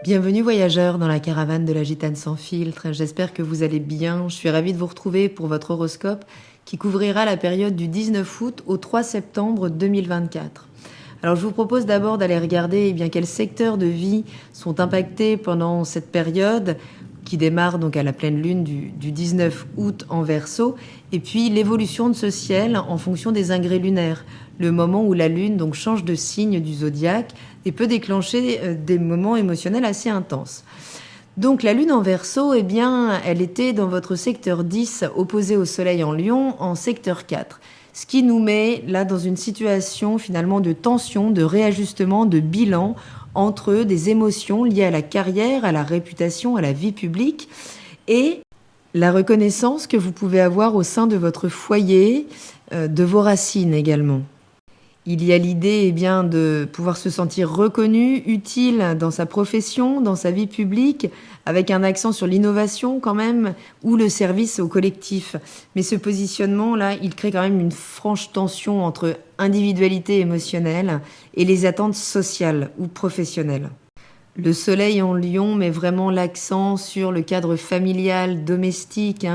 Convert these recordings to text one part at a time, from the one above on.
Bienvenue voyageurs dans la caravane de la Gitane sans filtre. J'espère que vous allez bien. Je suis ravie de vous retrouver pour votre horoscope qui couvrira la période du 19 août au 3 septembre 2024. Alors je vous propose d'abord d'aller regarder quels secteurs de vie sont impactés pendant cette période qui démarre donc à la pleine lune du 19 août en Verseau, et puis l'évolution de ce ciel en fonction des ingrès lunaires, le moment où la lune donc change de signe du zodiaque et peut déclencher des moments émotionnels assez intenses. Donc la lune en Verseau, elle était dans votre secteur 10 opposé au soleil en Lion en secteur 4. Ce qui nous met là dans une situation finalement de tension, de réajustement, de bilan entre des émotions liées à la carrière, à la réputation, à la vie publique et la reconnaissance que vous pouvez avoir au sein de votre foyer, de vos racines également. Il y a l'idée de pouvoir se sentir reconnu, utile dans sa profession, dans sa vie publique, avec un accent sur l'innovation quand même, ou le service au collectif. Mais ce positionnement-là, il crée quand même une franche tension entre individualité émotionnelle et les attentes sociales ou professionnelles. Le soleil en Lion met vraiment l'accent sur le cadre familial, domestique,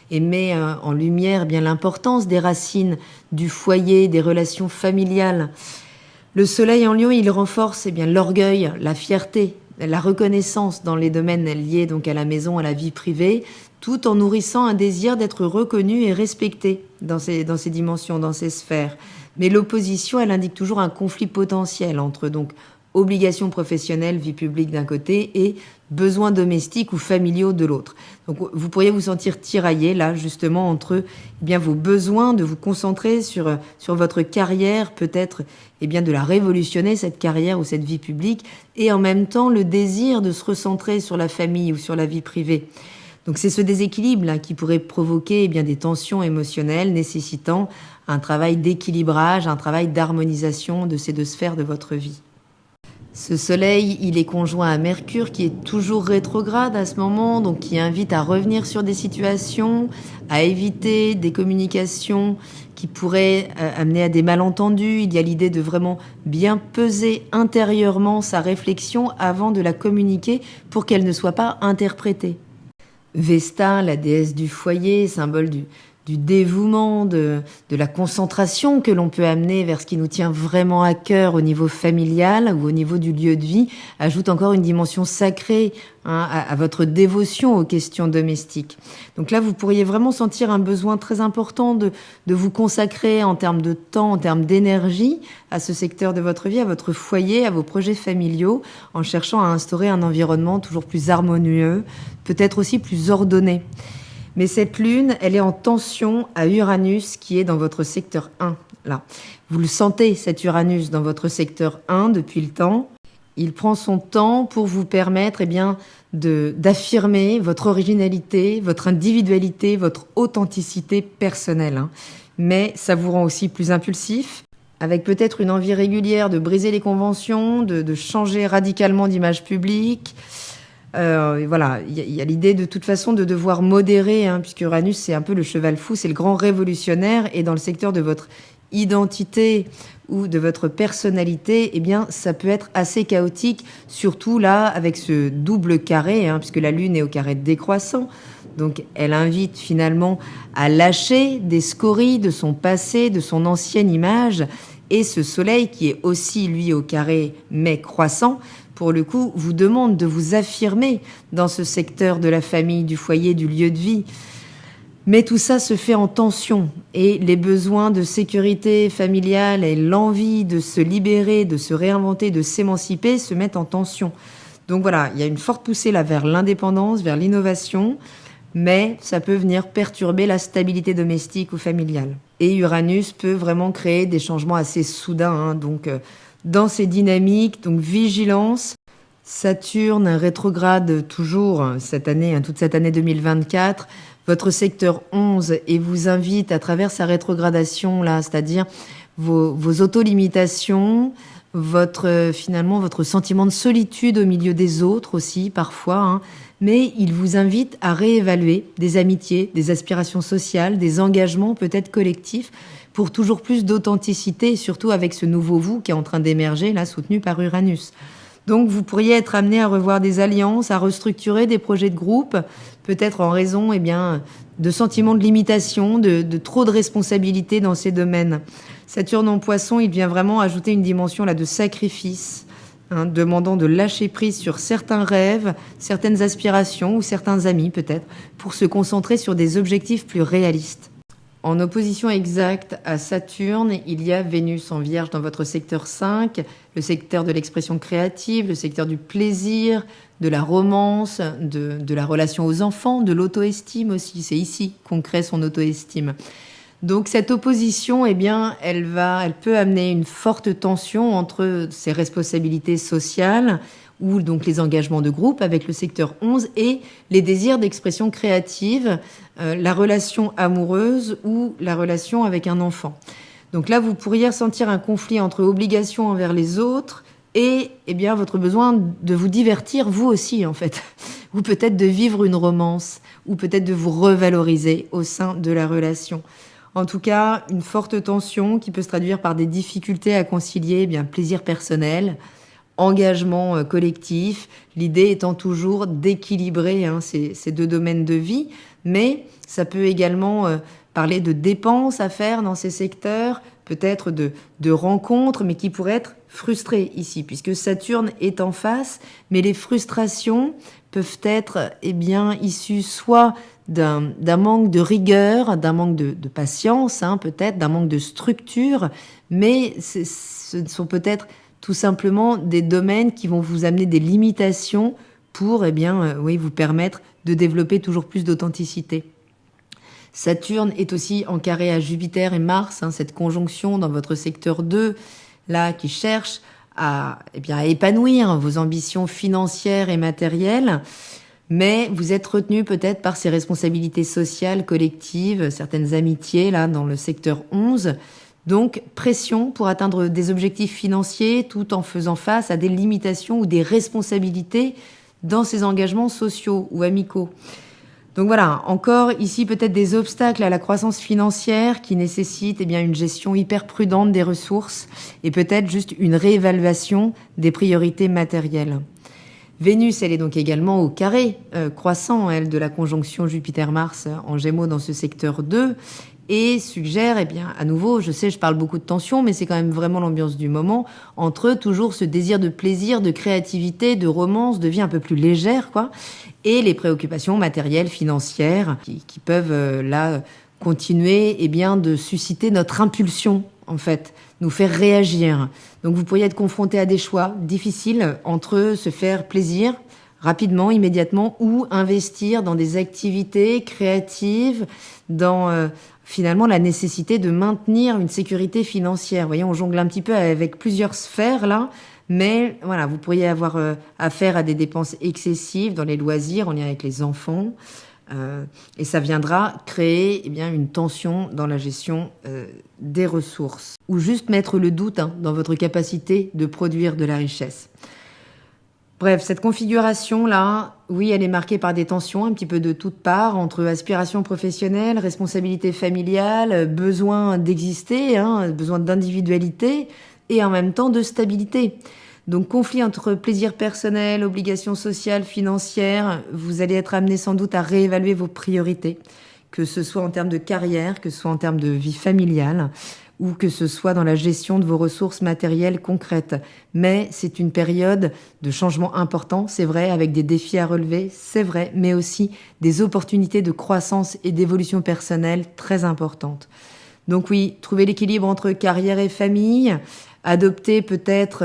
et met en lumière l'importance des racines, du foyer, des relations familiales. Le soleil en Lion, il renforce l'orgueil, la fierté, la reconnaissance dans les domaines liés donc à la maison, à la vie privée, tout en nourrissant un désir d'être reconnu et respecté dans ces dimensions, dans ces sphères. Mais l'opposition, elle indique toujours un conflit potentiel entre donc obligations professionnelles, vie publique d'un côté et besoins domestiques ou familiaux de l'autre. Donc vous pourriez vous sentir tiraillé là justement entre vos besoins de vous concentrer sur votre carrière, peut-être de la révolutionner cette carrière ou cette vie publique, et en même temps le désir de se recentrer sur la famille ou sur la vie privée. Donc c'est ce déséquilibre là qui pourrait provoquer des tensions émotionnelles nécessitant un travail d'équilibrage, un travail d'harmonisation de ces deux sphères de votre vie. Ce soleil, il est conjoint à Mercure qui est toujours rétrograde à ce moment, donc qui invite à revenir sur des situations, à éviter des communications qui pourraient amener à des malentendus. Il y a l'idée de vraiment bien peser intérieurement sa réflexion avant de la communiquer pour qu'elle ne soit pas interprétée. Vesta, la déesse du foyer, symbole du dévouement, de la concentration que l'on peut amener vers ce qui nous tient vraiment à cœur au niveau familial ou au niveau du lieu de vie, ajoute encore une dimension sacrée à votre dévotion aux questions domestiques. Donc là, vous pourriez vraiment sentir un besoin très important de vous consacrer en termes de temps, en termes d'énergie à ce secteur de votre vie, à votre foyer, à vos projets familiaux, en cherchant à instaurer un environnement toujours plus harmonieux, peut-être aussi plus ordonné. Mais cette lune, elle est en tension à Uranus qui est dans votre secteur 1. Là. Vous le sentez, cet Uranus, dans votre secteur 1 depuis le temps. Il prend son temps pour vous permettre d'affirmer votre originalité, votre individualité, votre authenticité personnelle. Mais ça vous rend aussi plus impulsif, avec peut-être une envie régulière de briser les conventions, de changer radicalement d'image publique. Voilà, il y a l'idée de toute façon de devoir modérer, puisque Uranus c'est un peu le cheval fou, c'est le grand révolutionnaire, et dans le secteur de votre identité ou de votre personnalité, ça peut être assez chaotique, surtout là avec ce double carré, puisque la lune est au carré décroissant, donc elle invite finalement à lâcher des scories de son passé, de son ancienne image, et ce soleil qui est aussi lui au carré mais croissant, pour le coup, vous demande de vous affirmer dans ce secteur de la famille, du foyer, du lieu de vie. Mais tout ça se fait en tension et les besoins de sécurité familiale et l'envie de se libérer, de se réinventer, de s'émanciper se mettent en tension. Donc voilà, il y a une forte poussée là vers l'indépendance, vers l'innovation, mais ça peut venir perturber la stabilité domestique ou familiale. Et Uranus peut vraiment créer des changements assez soudains, donc dans ces dynamiques, donc vigilance. Saturne rétrograde toujours cette année, toute cette année 2024, votre secteur 11 et vous invite à travers sa rétrogradation là, c'est-à-dire vos autolimitations, votre sentiment de solitude au milieu des autres aussi parfois, mais il vous invite à réévaluer des amitiés, des aspirations sociales, des engagements peut-être collectifs pour toujours plus d'authenticité, et surtout avec ce nouveau vous qui est en train d'émerger, là, soutenu par Uranus. Donc vous pourriez être amené à revoir des alliances, à restructurer des projets de groupe, peut-être en raison de sentiments de limitation, de trop de responsabilités dans ces domaines. Saturne en Poisson, il vient vraiment ajouter une dimension là de sacrifice, demandant de lâcher prise sur certains rêves, certaines aspirations ou certains amis peut-être, pour se concentrer sur des objectifs plus réalistes. En opposition exacte à Saturne, il y a Vénus en Vierge dans votre secteur 5, le secteur de l'expression créative, le secteur du plaisir, de la romance, de la relation aux enfants, de l'auto-estime aussi. C'est ici qu'on crée son auto-estime. Donc cette opposition, elle peut amener une forte tension entre ces responsabilités sociales ou donc les engagements de groupe avec le secteur 11 et les désirs d'expression créative, la relation amoureuse ou la relation avec un enfant. Donc là, vous pourriez ressentir un conflit entre obligation envers les autres et votre besoin de vous divertir, vous aussi en fait, ou peut-être de vivre une romance, ou peut-être de vous revaloriser au sein de la relation. En tout cas, une forte tension qui peut se traduire par des difficultés à concilier plaisir personnel, engagement collectif, l'idée étant toujours d'équilibrer ces deux domaines de vie, mais ça peut également parler de dépenses à faire dans ces secteurs, peut-être de rencontres, mais qui pourraient être frustrées ici, puisque Saturne est en face, mais les frustrations peuvent être issues soit d'un manque de rigueur, d'un manque de patience, peut-être, d'un manque de structure, mais ce sont peut-être tout simplement des domaines qui vont vous amener des limitations pour vous permettre de développer toujours plus d'authenticité. Saturne est aussi en carré à Jupiter et Mars, cette conjonction dans votre secteur 2, là, qui cherche à épanouir vos ambitions financières et matérielles, mais vous êtes retenu peut-être par ces responsabilités sociales, collectives, certaines amitiés, là, dans le secteur 11. Donc, pression pour atteindre des objectifs financiers tout en faisant face à des limitations ou des responsabilités dans ces engagements sociaux ou amicaux. Donc voilà, encore ici peut-être des obstacles à la croissance financière qui nécessitent une gestion hyper prudente des ressources et peut-être juste une réévaluation des priorités matérielles. Vénus, elle est donc également au carré croissant, elle, de la conjonction Jupiter-Mars en Gémeaux dans ce secteur 2 et suggère, à nouveau, je sais, je parle beaucoup de tension, mais c'est quand même vraiment l'ambiance du moment, entre toujours ce désir de plaisir, de créativité, de romance, de vie un peu plus légère, et les préoccupations matérielles, financières, qui peuvent, continuer, de susciter notre impulsion, en fait, nous faire réagir. Donc vous pourriez être confronté à des choix difficiles entre se faire plaisir, rapidement, immédiatement, ou investir dans des activités créatives, dans finalement la nécessité de maintenir une sécurité financière. Vous voyez, on jongle un petit peu avec plusieurs sphères là, mais voilà, vous pourriez avoir affaire à des dépenses excessives dans les loisirs en lien avec les enfants, et ça viendra créer une tension dans la gestion des ressources, ou juste mettre le doute dans votre capacité de produire de la richesse. Bref, cette configuration-là, oui, elle est marquée par des tensions un petit peu de toutes parts entre aspiration professionnelle, responsabilité familiale, besoin d'exister, besoin d'individualité et en même temps de stabilité. Donc, conflit entre plaisir personnel, obligations sociales, financières, vous allez être amené sans doute à réévaluer vos priorités, que ce soit en termes de carrière, que ce soit en termes de vie familiale, ou que ce soit dans la gestion de vos ressources matérielles concrètes. Mais c'est une période de changement important, c'est vrai, avec des défis à relever, c'est vrai, mais aussi des opportunités de croissance et d'évolution personnelle très importantes. Donc oui, trouver l'équilibre entre carrière et famille, adopter peut-être,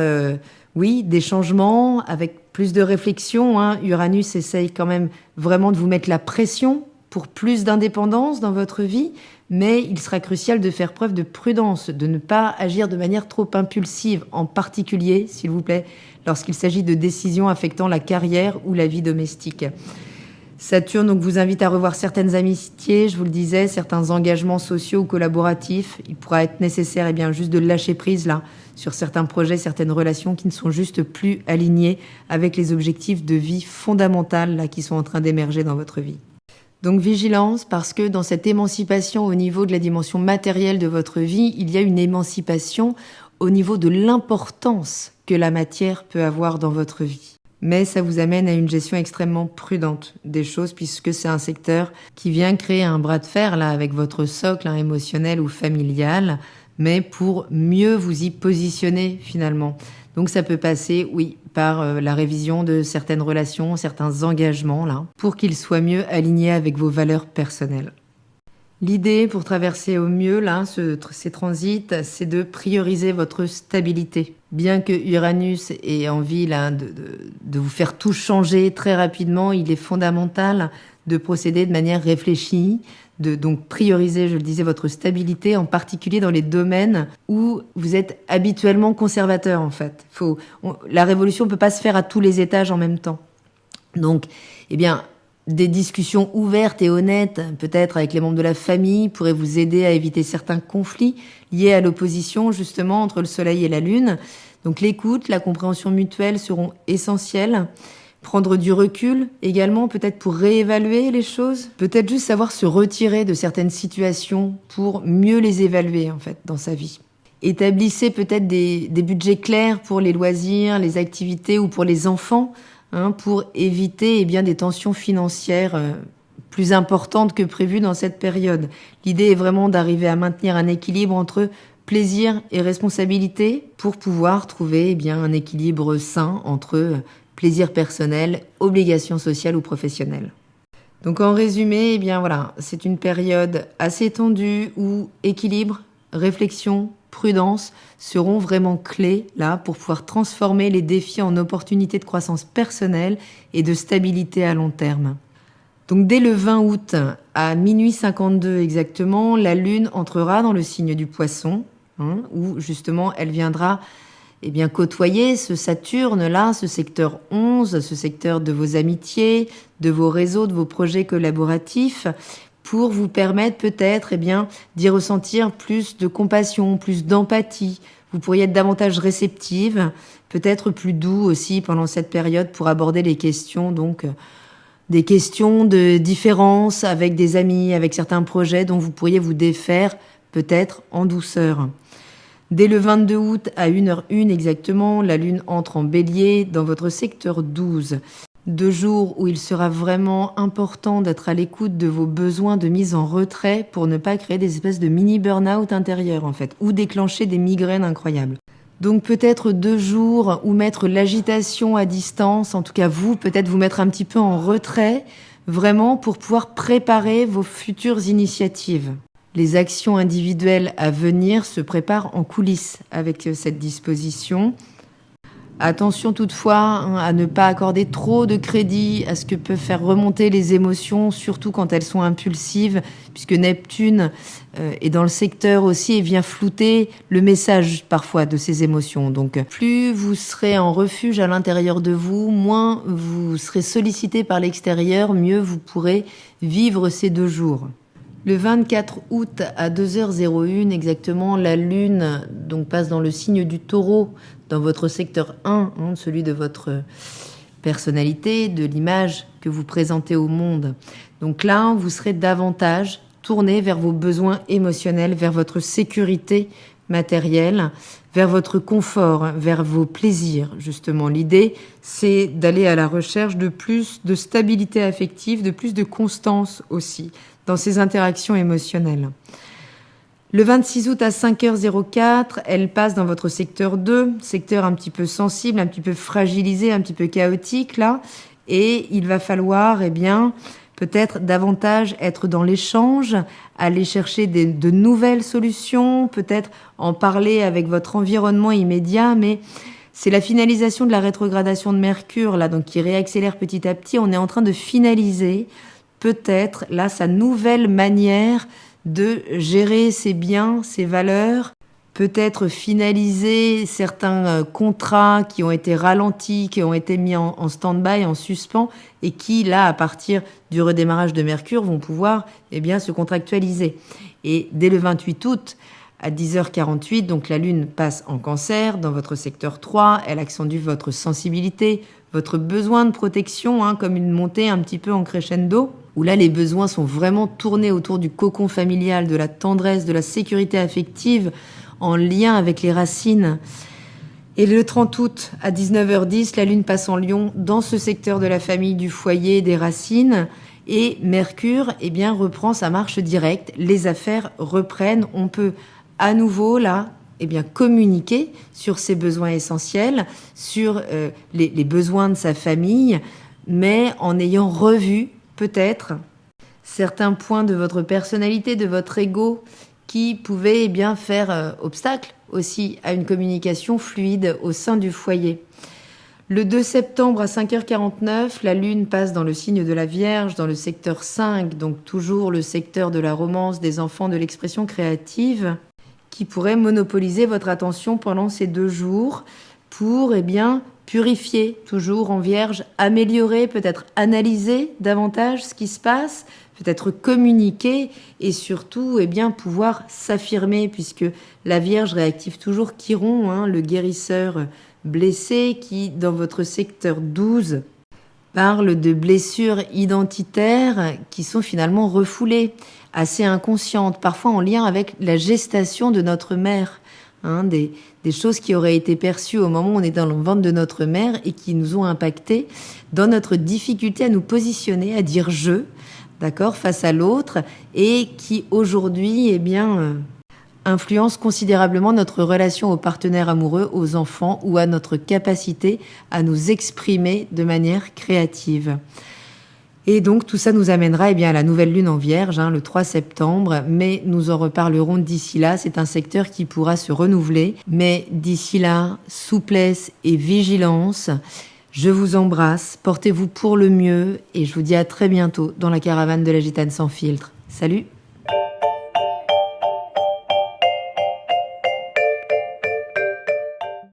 des changements avec plus de réflexion. Uranus essaye quand même vraiment de vous mettre la pression pour plus d'indépendance dans votre vie, mais il sera crucial de faire preuve de prudence, de ne pas agir de manière trop impulsive, en particulier, s'il vous plaît, lorsqu'il s'agit de décisions affectant la carrière ou la vie domestique. Saturne donc vous invite à revoir certaines amitiés, je vous le disais, certains engagements sociaux ou collaboratifs. Il pourra être nécessaire juste de lâcher prise là sur certains projets, certaines relations qui ne sont juste plus alignées avec les objectifs de vie fondamentaux là qui sont en train d'émerger dans votre vie. Donc vigilance, parce que dans cette émancipation au niveau de la dimension matérielle de votre vie, il y a une émancipation au niveau de l'importance que la matière peut avoir dans votre vie. Mais ça vous amène à une gestion extrêmement prudente des choses puisque c'est un secteur qui vient créer un bras de fer là avec votre socle émotionnel ou familial, mais pour mieux vous y positionner finalement. Donc ça peut passer, oui, par la révision de certaines relations, certains engagements là, pour qu'ils soient mieux alignés avec vos valeurs personnelles. L'idée pour traverser au mieux là, ces transits, c'est de prioriser votre stabilité. Bien que Uranus ait envie là, de vous faire tout changer très rapidement, il est fondamental de procéder de manière réfléchie, de donc prioriser, je le disais, votre stabilité, en particulier dans les domaines où vous êtes habituellement conservateur en fait. La révolution ne peut pas se faire à tous les étages en même temps. Donc, eh bien, des discussions ouvertes et honnêtes, peut-être avec les membres de la famille, pourraient vous aider à éviter certains conflits liés à l'opposition justement entre le Soleil et la Lune. Donc l'écoute, la compréhension mutuelle seront essentielles. Prendre du recul également, peut-être pour réévaluer les choses. Peut-être juste savoir se retirer de certaines situations pour mieux les évaluer en fait dans sa vie. Établissez peut-être des budgets clairs pour les loisirs, les activités ou pour les enfants, pour éviter des tensions financières plus importantes que prévues dans cette période. L'idée est vraiment d'arriver à maintenir un équilibre entre plaisir et responsabilité pour pouvoir trouver un équilibre sain entre plaisir personnel, obligations sociales ou professionnelles. Donc en résumé, voilà, c'est une période assez tendue où équilibre, réflexion, prudence seront vraiment clés là pour pouvoir transformer les défis en opportunités de croissance personnelle et de stabilité à long terme. Donc dès le 20 août à minuit 52 exactement, la Lune entrera dans le signe du Poisson, où justement elle viendra côtoyer ce Saturne-là, ce secteur 11, ce secteur de vos amitiés, de vos réseaux, de vos projets collaboratifs, pour vous permettre peut-être d'y ressentir plus de compassion, plus d'empathie. Vous pourriez être davantage réceptive, peut-être plus doux aussi pendant cette période pour aborder les questions, donc des questions de différence avec des amis, avec certains projets dont vous pourriez vous défaire peut-être en douceur. Dès le 22 août à 1h01 exactement, la Lune entre en Bélier dans votre secteur 12. 2 jours où il sera vraiment important d'être à l'écoute de vos besoins de mise en retrait pour ne pas créer des espèces de mini burn-out intérieurs en fait, ou déclencher des migraines incroyables. Donc peut-être 2 jours où mettre l'agitation à distance, en tout cas peut-être vous mettre un petit peu en retrait, vraiment pour pouvoir préparer vos futures initiatives. Les actions individuelles à venir se préparent en coulisses avec cette disposition. Attention toutefois à ne pas accorder trop de crédit à ce que peuvent faire remonter les émotions, surtout quand elles sont impulsives, puisque Neptune est dans le secteur aussi et vient flouter le message parfois de ces émotions. Donc plus vous serez en refuge à l'intérieur de vous, moins vous serez sollicité par l'extérieur, mieux vous pourrez vivre ces 2 jours. Le 24 août à 2h01 exactement, la Lune donc passe dans le signe du Taureau, dans votre secteur 1, celui de votre personnalité, de l'image que vous présentez au monde. Donc là, vous serez davantage tourné vers vos besoins émotionnels, vers votre sécurité matérielle, vers votre confort, vers vos plaisirs, justement. L'idée, c'est d'aller à la recherche de plus de stabilité affective, de plus de constance aussi dans ces interactions émotionnelles. Le 26 août à 5h04, elle passe dans votre secteur 2, secteur un petit peu sensible, un petit peu fragilisé, un petit peu chaotique là, et il va falloir peut-être davantage être dans l'échange, aller chercher de nouvelles solutions, peut-être en parler avec votre environnement immédiat, mais c'est la finalisation de la rétrogradation de Mercure là, donc qui réaccélère petit à petit. On est en train de finaliser peut-être là sa nouvelle manière de gérer ses biens, ses valeurs, peut-être finaliser certains contrats qui ont été ralentis, qui ont été mis en stand-by, en suspens, et qui, là, à partir du redémarrage de Mercure, vont pouvoir se contractualiser. Et dès le 28 août, à 10h48, donc la Lune passe en Cancer, dans votre secteur 3, elle accentue votre sensibilité, votre besoin de protection, comme une montée un petit peu en crescendo, où là, les besoins sont vraiment tournés autour du cocon familial, de la tendresse, de la sécurité affective, en lien avec les racines. Et le 30 août à 19h10, la Lune passe en Lion dans ce secteur de la famille, du foyer, des racines. Et Mercure reprend sa marche directe. Les affaires reprennent. On peut à nouveau là communiquer sur ses besoins essentiels, sur les besoins de sa famille, mais en ayant revu peut-être certains points de votre personnalité, de votre ego, qui pouvaient faire obstacle aussi à une communication fluide au sein du foyer. Le 2 septembre à 5h49, la Lune passe dans le signe de la Vierge, dans le secteur 5, donc toujours le secteur de la romance, des enfants, de l'expression créative, qui pourrait monopoliser votre attention pendant ces 2 jours pour purifier, toujours en Vierge, améliorer, peut-être analyser davantage ce qui se passe, peut-être communiquer et surtout pouvoir s'affirmer, puisque la Vierge réactive toujours Chiron, le guérisseur blessé, qui dans votre secteur 12 parle de blessures identitaires qui sont finalement refoulées, assez inconscientes, parfois en lien avec la gestation de notre mère, des choses qui auraient été perçues au moment où on est dans le ventre de notre mère et qui nous ont impacté dans notre difficulté à nous positionner, à dire « je », d'accord, face à l'autre, et qui aujourd'hui influence considérablement notre relation aux partenaires amoureux, aux enfants ou à notre capacité à nous exprimer de manière créative. Et donc tout ça nous amènera à la nouvelle lune en Vierge, le 3 septembre, mais nous en reparlerons d'ici là. C'est un secteur qui pourra se renouveler, mais d'ici là, souplesse et vigilance. Je vous embrasse, portez-vous pour le mieux et je vous dis à très bientôt dans la caravane de la Gitane sans filtre. Salut!